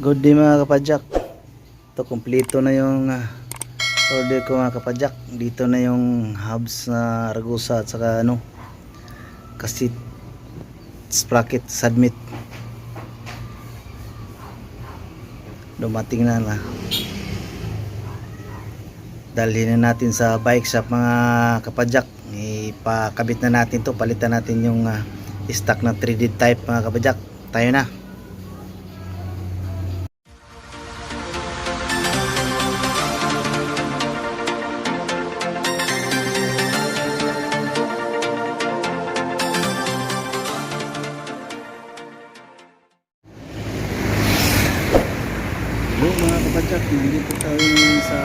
Good day mga kapadyak. Ito kompleto na yung order ko mga kapadyak. Dito na yung hubs na Ragusa at saka kasit sprocket submit. Dumating na. Dalhin na natin sa bike shop mga kapadyak. Ipakabit na natin to. Palitan natin yung stock na 3D type mga kapadyak. Tayo na. Hello mga kapadyak, nandito tayo sa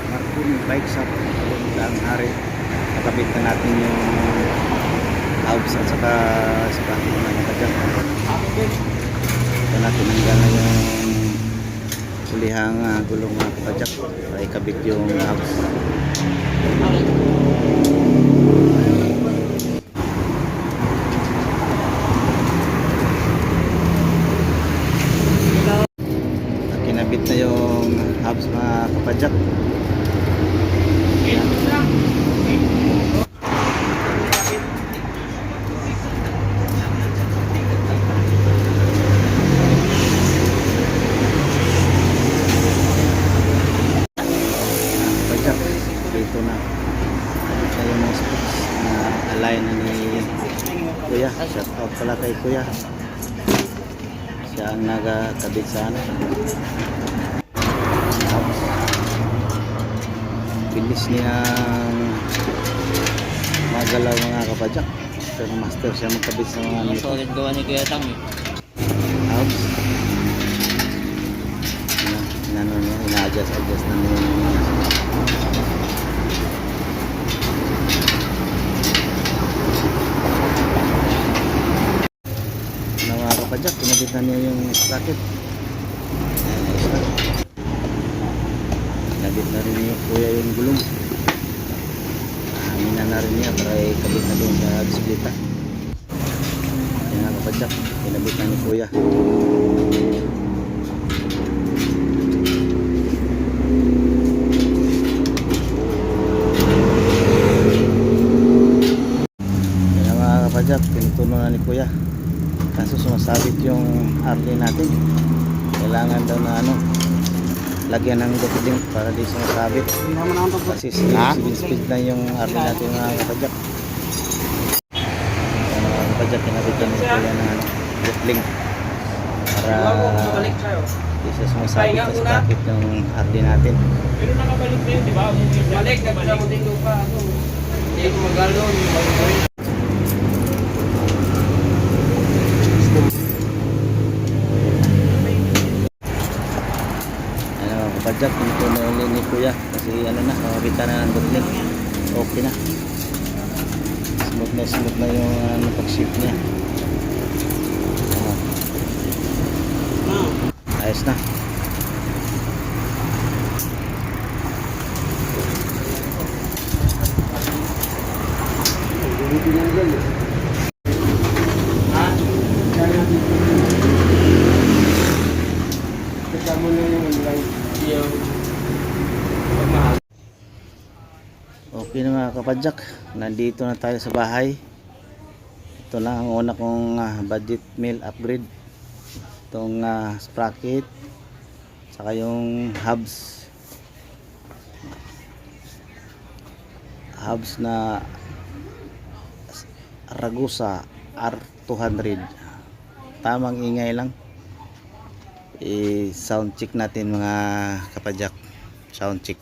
Marcon bike shop ang hari. Nakabit na natin yung hubs at saka sprocket mga kapadyak. Ito natin hanggang yung kulihang gulong mga kapadyak para ikabit yung hubs. Kinabit na yung hubs mga kapadyak. Kapadyak, dito na. Kabit na yung mga spokes na align na ni Kuya. Shout out pala kay Kuya. Siya ang nagkabit sa bilis niyang magalaw mga kapadyak. Pero master siya magkabit sa mga nito. Solid gawa ni Kuya Tang eh. Hubs. Ina-adjust na niya. Mga kapadyak, kinabit na niya yung sprocket. Kinabit na rin niya Kuya yung gulong. Amina na rin niya para ikabit na doon sa bisikleta. Yan mga kapadyak, kinabit na ni Kuya. Yan mga kapadyak, pinutuno na ni Kuya. Kaso sumasabit yung RD natin. Kailangan daw na lagyan ng doping para di sumasabit. Kasi 7 speed na yung RD natin mga kapadyak. Mga kapadyak, kinabitan ni Kuya na doping para di siya sumasabit sa sprocket yung RD natin. Pero nakabalik na yun, di ba? Balik, nagpila mo din lupa. Hindi ko magalon. Kapadyak, pinutuno ulit ni Kuya kasi nakakita na ng doping. Okay na. Smooth na yung pag-shift niya. Ayos na. Okay na mga kapadyak, nandito na tayo sa bahay. Ito na ang una kong budget meal upgrade. Itong sprocket saka yung hubs na Ragusa R200. Tamang ingay lang. Sound check natin mga kapadyak. Sound check.